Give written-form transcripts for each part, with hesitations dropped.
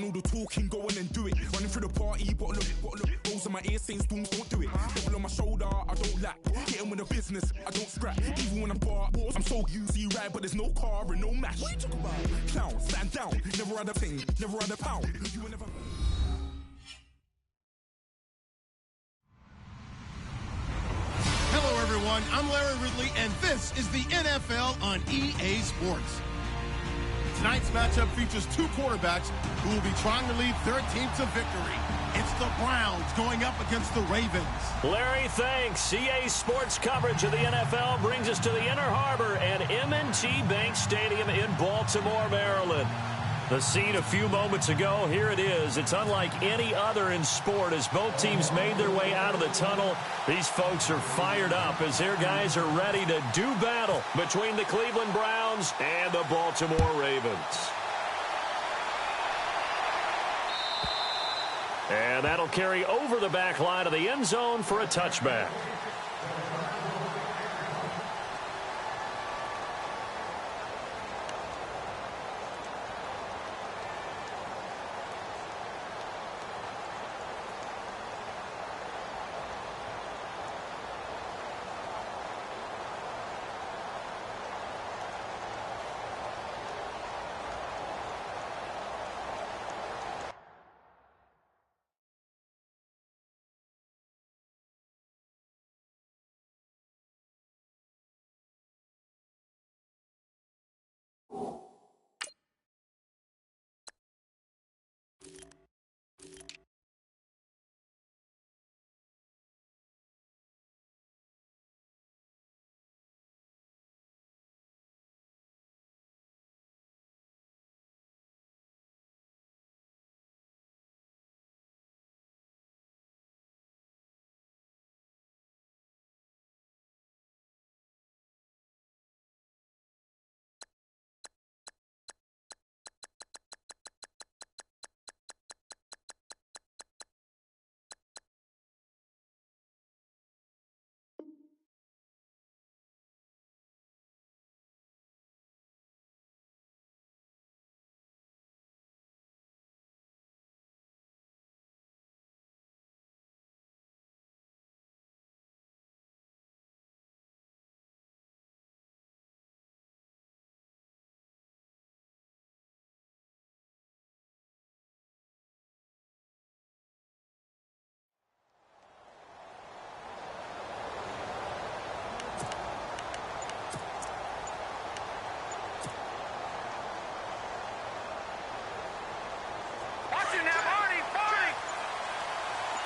Done all the talking, go on and do it. Running through the party, bottle of rolls in my ear saying storms don't do it. Devil on my shoulder, I don't lack. Getting with the business, I don't scrap. Even when I'm far, I'm so easy ride, but there's no car and no mash. What you talking about? Clown, stand down, never had a thing, never had a pound. You will never. Hello, everyone. I'm Larry Ridley, and this is the NFL on EA Sports. Tonight's matchup features two quarterbacks who will be trying to lead their team to victory. It's the Browns going up against the Ravens. Larry, thanks. EA Sports coverage of the NFL brings us to the Inner Harbor and M&T Bank Stadium in Baltimore, Maryland. The scene a few moments ago, here it is. It's unlike any other in sport as both teams made their way out of the tunnel. These folks are fired up as their guys are ready to do battle between the Cleveland Browns and the Baltimore Ravens. And that'll carry over the back line of the end zone for a touchback.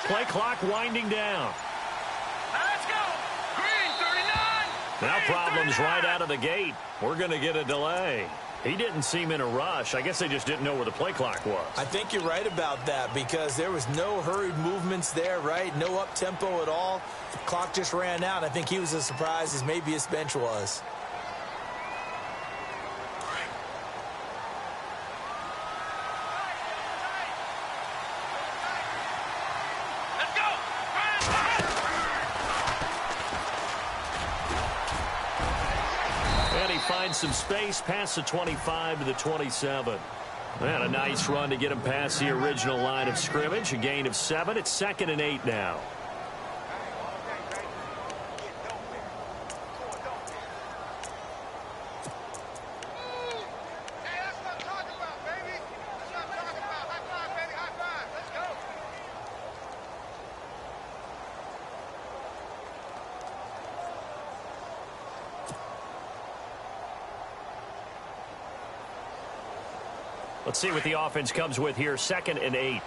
Play clock winding down. Let's go. Green 39. Now problems right out of the gate. We're going to get a delay. He didn't seem in a rush. I guess they just didn't know where the play clock was. I think you're right about that because there was no hurried movements there, right? No up-tempo at all. The clock just ran out. I think he was as surprised as maybe his bench was. Finds some space past the 25 to the 27. And a nice run to get him past the original line of scrimmage. A gain of 7. It's 2nd and 8 now. Let's see what the offense comes with here. 2nd and 8.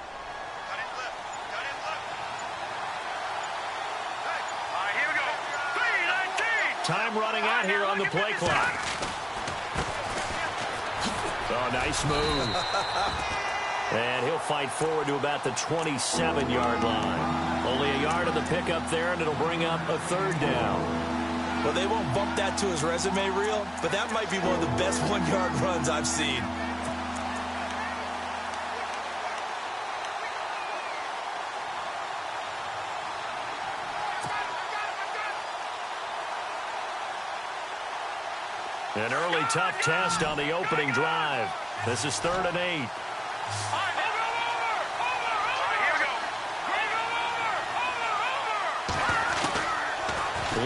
Time running out here on the play clock. Oh, nice move. And he'll fight forward to about the 27-yard line. Only a yard of the pickup there, and it'll bring up a 3rd down. Well, they won't bump that to his resume reel, but that might be one of the best 1-yard runs I've seen. An early tough test on the opening drive. This is 3rd and 8.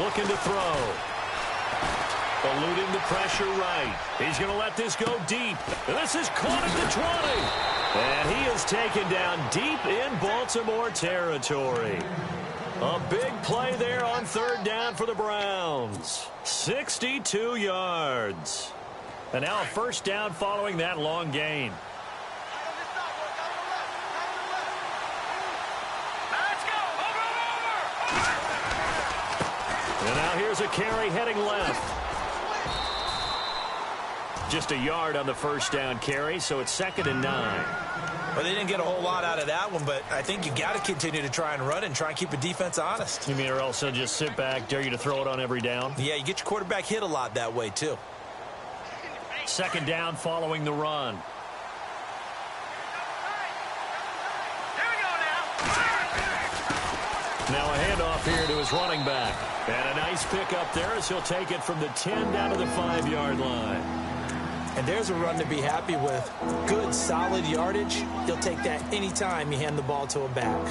looking to throw. Eluding the pressure right. He's going to let this go deep. And this is caught at the 20. And he is taken down deep in Baltimore territory. A big play there on third down for the Browns. 62 yards. And now a first down following that long gain. And now here's a carry heading left. Just a yard on the first down carry, so it's 2nd and 9. Well, they didn't get a whole lot out of that one, but I think you got to continue to try and run and try and keep the defense honest. You mean or else they'll just sit back, dare you to throw it on every down? Yeah, you get your quarterback hit a lot that way, too. 2nd down following the run. Now a handoff here to his running back. And a nice pickup there as he'll take it from the 10 down to the 5-yard line. And there's a run to be happy with. Good, solid yardage. He'll take that anytime you hand the ball to a back.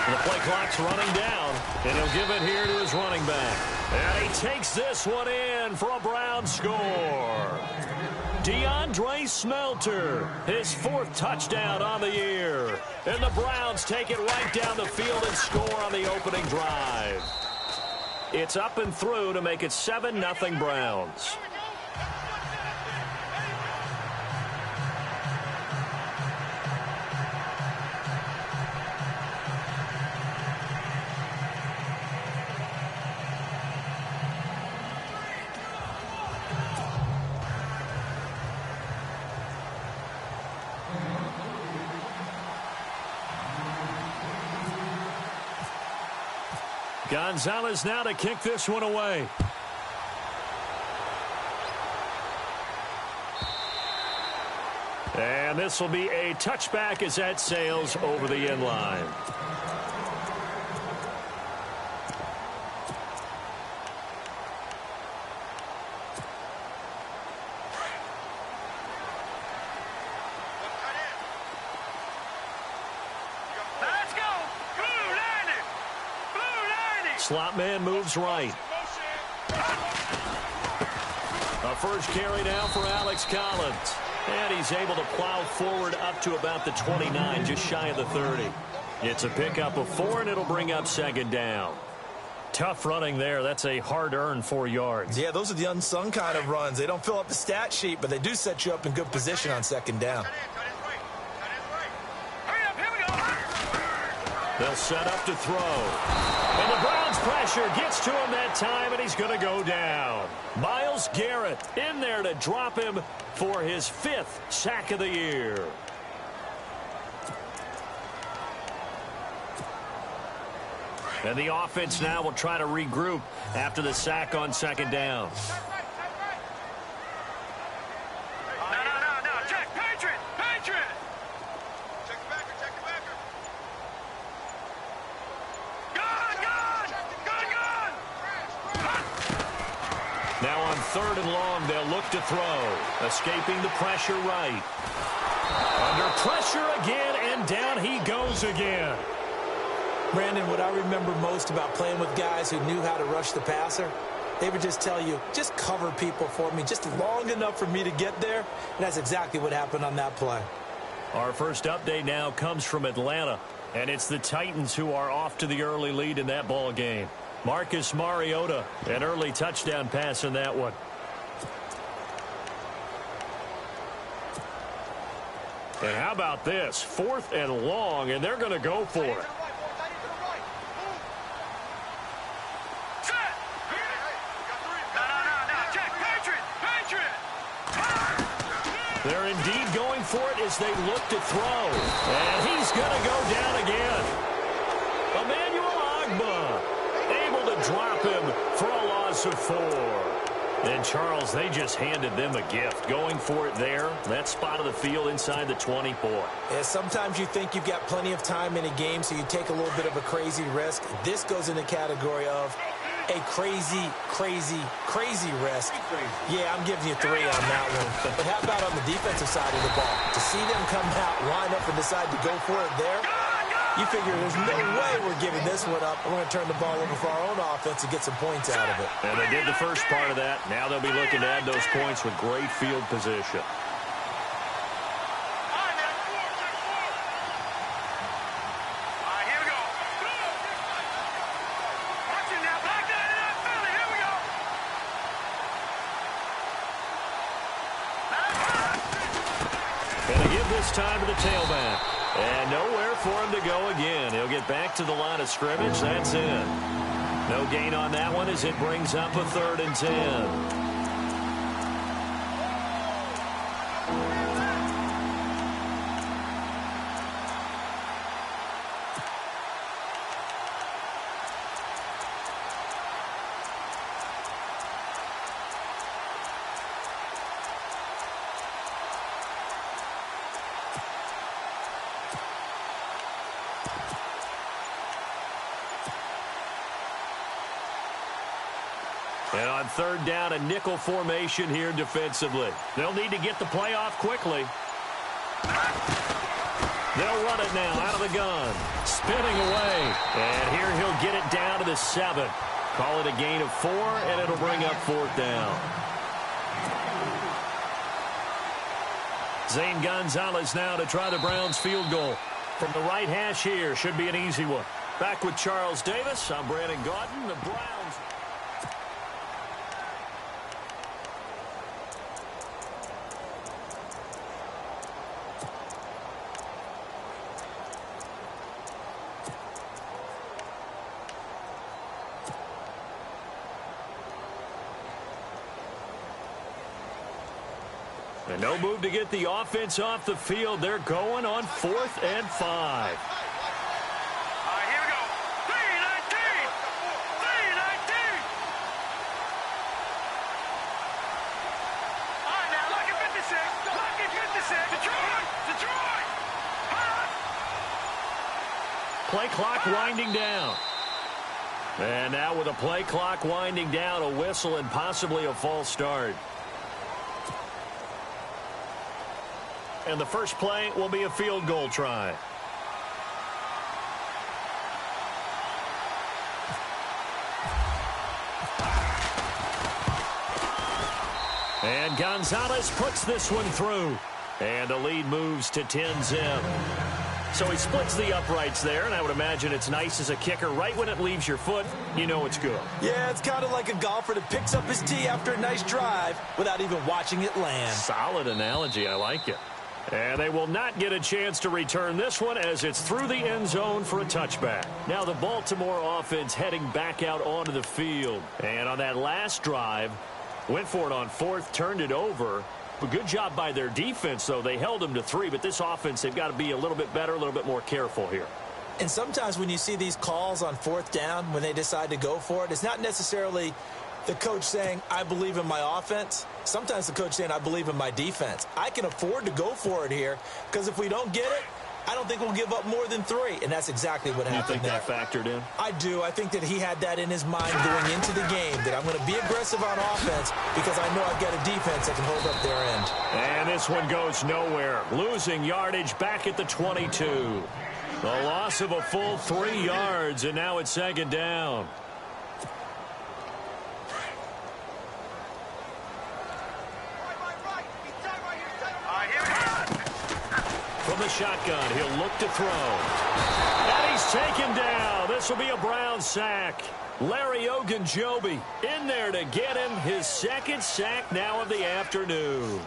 The play clock's running down, and he'll give it here to his running back. And he takes this one in for a Brown score. DeAndre Smelter, his 4th touchdown on the year. And the Browns take it right down the field and score on the opening drive. It's up and through to make it 7-0 Browns. Gonzalez now to kick this one away. And this will be a touchback as that sails over the end line. Slot man moves right. A first carry now for Alex Collins. And he's able to plow forward up to about the 29, just shy of the 30. It's a pickup of 4, and it'll bring up 2nd down. Tough running there. That's a hard-earned 4 yards. Yeah, those are the unsung kind of runs. They don't fill up the stat sheet, but they do set you up in good position on 2nd down. They'll set up to throw. And the Browns pressure gets to him that time, and he's going to go down. Myles Garrett in there to drop him for his 5th sack of the year. And the offense now will try to regroup after the sack on 2nd down. Now on 3rd and long, they'll look to throw. Escaping the pressure right. Under pressure again, and down he goes again. Brandon, what I remember most about playing with guys who knew how to rush the passer, they would just tell you, just cover people for me, just long enough for me to get there. And that's exactly what happened on that play. Our first update now comes from Atlanta, and it's the Titans who are off to the early lead in that ball game. Marcus Mariota, an early touchdown pass in that one. And how about this? 4th and long, and they're going to go for it. They're indeed going for it as they look to throw. And he's going to go down again. Emmanuel Ogbah able to drop him for a loss of 4. And, Charles, they just handed them a gift. Going for it there, that spot of the field inside the 24. Yeah, sometimes you think you've got plenty of time in a game, so you take a little bit of a crazy risk. This goes in the category of a crazy, crazy, crazy risk. Yeah, I'm giving you 3 on that one. But how about on the defensive side of the ball? To see them come out, line up, and decide to go for it there, you figure there's no way we're giving this one up. We're going to turn the ball over for our own offense and get some points out of it. And they did the first part of that. Now they'll be looking to add those points with great field position. Gonna give this time to the tailback. And nowhere for him to go again. He'll get back to the line of scrimmage. That's in. No gain on that one as it brings up a 3rd and 10. And on 3rd down, a nickel formation here defensively. They'll need to get the play off quickly. They'll run it now out of the gun. Spinning away. And here he'll get it down to the 7. Call it a gain of 4, and it'll bring up 4th down. Zane Gonzalez now to try the Browns field goal. From the right hash here, should be an easy one. Back with Charles Davis, I'm Brandon Gaudin. The Browns... And no move to get the offense off the field. They're going on 4th and 5. All right, here we go. 3-19. 3-19. All right, now, lock at 56. Lock at 56. Detroit. Detroit. Play clock winding down. And now with a play clock winding down, a whistle and possibly a false start. And the first play will be a field goal try. And Gonzalez puts this one through. And the lead moves to 10-zip. So he splits the uprights there, and I would imagine it's nice as a kicker. Right when it leaves your foot, you know it's good. Yeah, it's kind of like a golfer that picks up his tee after a nice drive without even watching it land. Solid analogy. I like it. And they will not get a chance to return this one as it's through the end zone for a touchback. Now the Baltimore offense heading back out onto the field. And on that last drive, went for it on 4th, turned it over. A good job by their defense, though. They held them to 3, but this offense, they've got to be a little bit better, a little bit more careful here. And sometimes when you see these calls on 4th down, when they decide to go for it, it's not necessarily the coach saying, I believe in my offense. Sometimes the coach saying, I believe in my defense. I can afford to go for it here because if we don't get it, I don't think we'll give up more than 3. And that's exactly what happened there. You think that factored in? I do. I think that he had that in his mind going into the game, that I'm going to be aggressive on offense because I know I've got a defense that can hold up their end. And this one goes nowhere. Losing yardage back at the 22. The loss of a full 3 yards, and now it's 2nd down. From the shotgun, he'll look to throw. And he's taken down. This will be a Browns sack. Larry Ogunjobi in there to get him his 2nd sack now of the afternoon.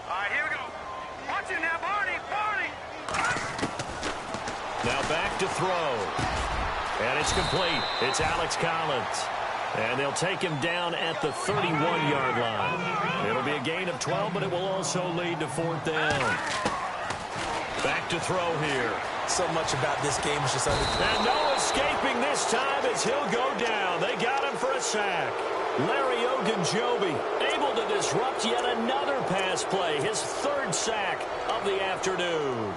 All right, here we go. Watch it now, Barney. Now back to throw. And it's complete. It's Alex Collins. And they'll take him down at the 31-yard line. It'll be a gain of 12, but it will also lead to 4th down. Back to throw here. So much about this game is just under. And no escaping this time as he'll go down. They got him for a sack. Larry Ogunjobi able to disrupt yet another pass play. His 3rd sack of the afternoon.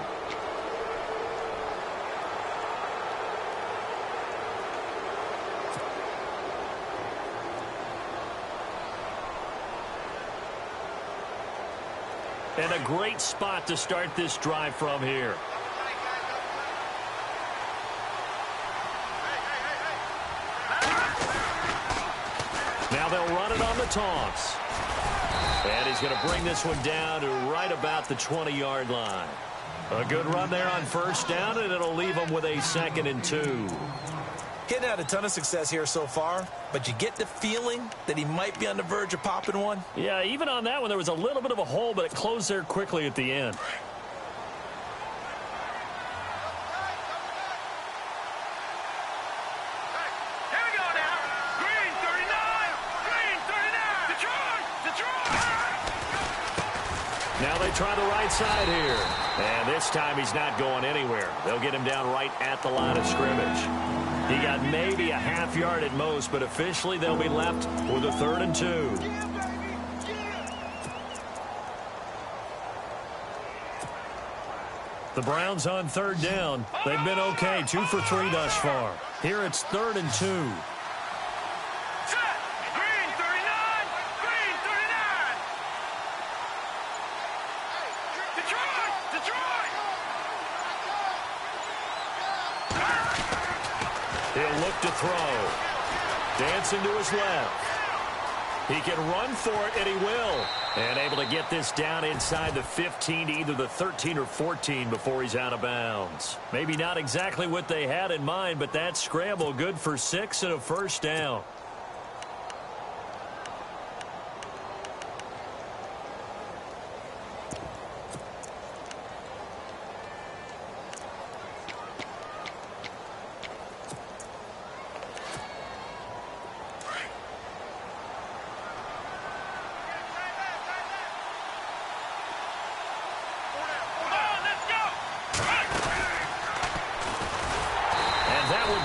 And a great spot to start this drive from here. Now they'll run it on the toss. And he's going to bring this one down to right about the 20-yard line. A good run there on 1st down, and it'll leave him with a 2nd and 2. Getting had a ton of success here so far, but you get the feeling that he might be on the verge of popping one. Yeah, even on that one, there was a little bit of a hole, but it closed there quickly at the end. Here we go now. Green 39. Green 39. Detroit. Detroit. Now they try the right side here. And this time he's not going anywhere. They'll get him down right at the line of scrimmage. He got maybe a half yard at most, but officially they'll be left with a 3rd and 2. The Browns on 3rd down. They've been okay, 2 for 3 thus far. Here it's 3rd and 2. Set. Green 39. Green 39. Detroit. Detroit. He'll look to throw. Dancing to his left. He can run for it, and he will. And able to get this down inside the 15, either the 13 or 14 before he's out of bounds. Maybe not exactly what they had in mind, but that scramble good for 6 and a 1st down.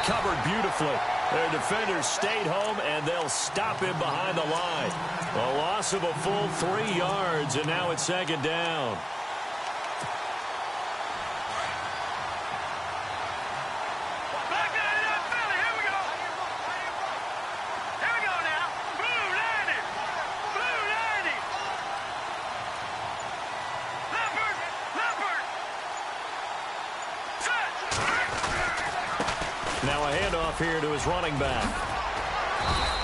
Covered beautifully. Their defenders stayed home, and they'll stop him behind the line. A loss of a full 3 yards, and now it's 2nd down. Back down to that Philly. Here we go. Here we go now. Blue 90. Blue 90. Leopard. Leopard. Set. Now a handoff here to his running back.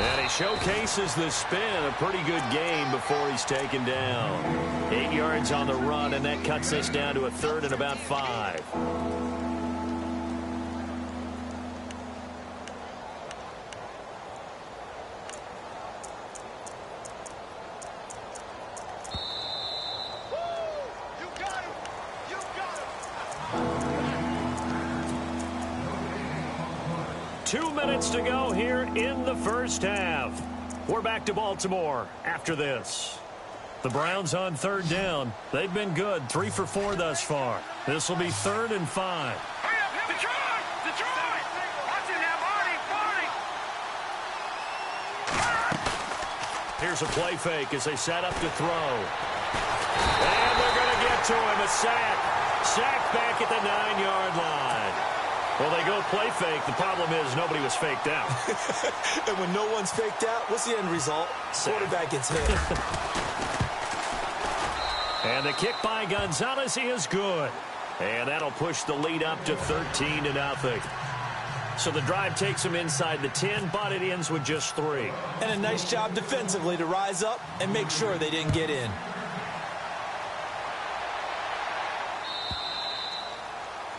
And he showcases the spin. A pretty good game before he's taken down. 8 yards on the run, and that cuts us down to a 3rd and about 5. You got him. You got him. 2 minutes to go here in the 1st half. We're back to Baltimore after this. The Browns on 3rd down. They've been good, 3 for 4 thus far. This will be 3rd and 5. Hurry up, Detroit. Detroit. Watch it now, Barney. Here's a play fake as they set up to throw. And they're going to get to him. A sack. Sack back at the 9-yard line. Well, they go play fake. The problem is nobody was faked out. And when no one's faked out, what's the end result? Quarterback gets hit. And the kick by Gonzalez is good. And that'll push the lead up to 13-0. So the drive takes them inside the 10, but it ends with just 3. And a nice job defensively to rise up and make sure they didn't get in.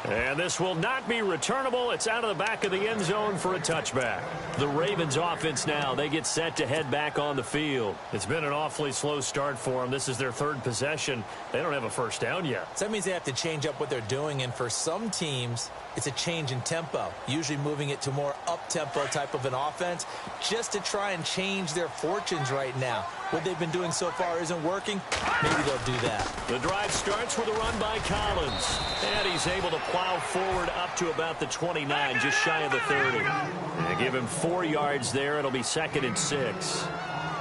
And this will not be returnable. It's out of the back of the end zone for a touchback. The Ravens offense now, they get set to head back on the field. It's been an awfully slow start for them. This is their third possession. They don't have a first down yet. So that means they have to change up what they're doing, and for some teams, it's a change in tempo, usually moving it to more up-tempo type of an offense just to try and change their fortunes right now. What they've been doing so far isn't working. Maybe they'll do that. The drive starts with a run by Collins, and he's able to plow forward up to about the 29, just shy of the 30. And give him 4 yards there. It'll be 2nd and 6.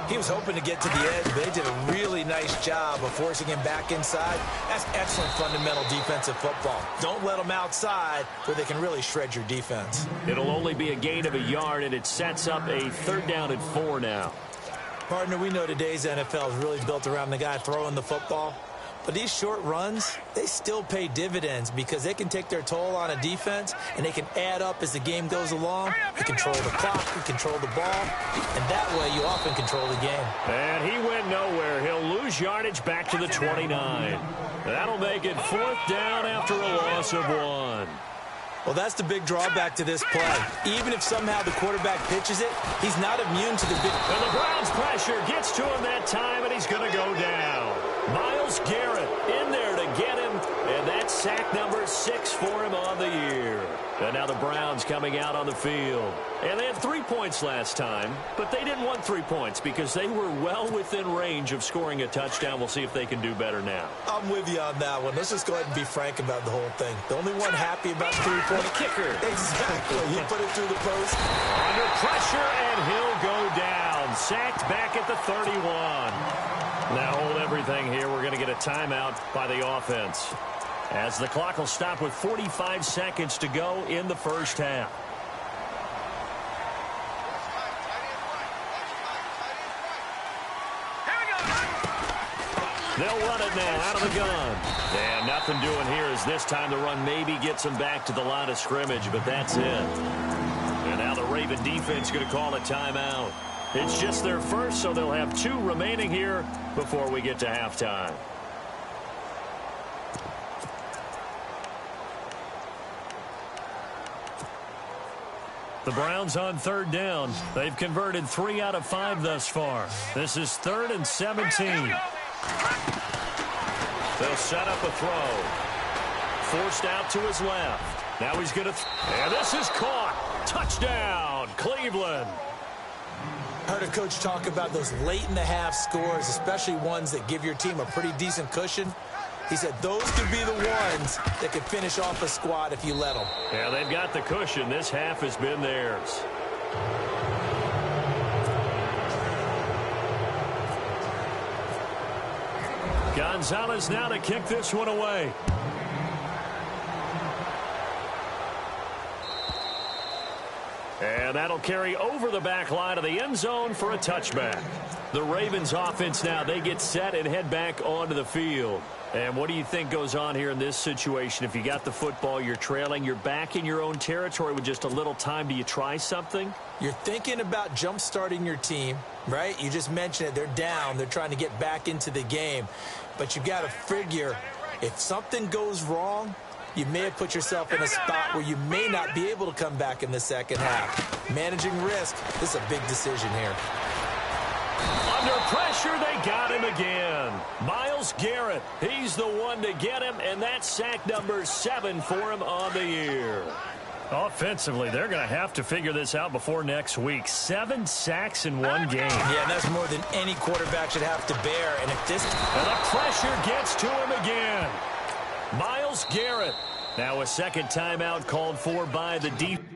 He was hoping to get to the edge, but they did a really nice job of forcing him back inside. That's excellent fundamental defensive football. Don't let them outside where they can really shred your defense. It'll only be a gain of a yard, and it sets up a 3rd down and 4 now. Partner, we know today's NFL is really built around the guy throwing the football. But these short runs, they still pay dividends because they can take their toll on a defense, and they can add up as the game goes along. You control the clock, you control the ball, and that way you often control the game. And he went nowhere. He'll lose yardage back to the 29. That'll make it 4th down after a loss of 1. Well, that's the big drawback to this play. Even if somehow the quarterback pitches it, he's not immune to the big... And the Browns' pressure gets to him that time, and he's going to go down. Myles Garrett in there to get him, and that's sack number 6 for him on the year. And now the Browns coming out on the field. And they had 3 points last time, but they didn't want 3 points because they were well within range of scoring a touchdown. We'll see if they can do better now. I'm with you on that one. Let's just go ahead and be frank about the whole thing. The only one happy about the 3-point kicker. Exactly. He put it through the post. Under pressure, and he'll go down. Sacked back at the 31. Now hold everything here. We're going to get a timeout by the offense, as the clock will stop with 45 seconds to go in the first half. They'll run it now out of the gun. And nothing doing here as this time the run maybe gets them back to the line of scrimmage, but that's it. And now the Raven defense going to call a timeout. It's just their first, so they'll have 2 remaining here before we get to halftime. The Browns on 3rd down. They've converted 3 out of 5 thus far. This is 3rd and 17. They'll set up a throw. Forced out to his left. Now he's going to... And this is caught. Touchdown, Cleveland. I heard a coach talk about those late-in-the-half scores, especially ones that give your team a pretty decent cushion. He said those could be the ones that could finish off a squad if you let them. Yeah, they've got the cushion. This half has been theirs. Gonzalez now to kick this one away. And that'll carry over the back line of the end zone for a touchback. The Ravens offense now, they get set and head back onto the field. And what do you think goes on here in this situation? If you got the football, you're trailing, you're back in your own territory with just a little time. Do you try something? You're thinking about jump-starting your team, right? You just mentioned it. They're down. They're trying to get back into the game. But you got to figure if something goes wrong, you may have put yourself in a spot where you may not be able to come back in the second half. Managing risk, this is a big decision here. Under pressure, they got him again. Myles Garrett, he's the one to get him, and that's sack number 7 for him on the year. Offensively, they're going to have to figure this out before next week. 7 sacks in one game. Yeah, that's more than any quarterback should have to bear. And if this... And the pressure gets to him again. Myles Garrett. Now a second timeout called for by the defense.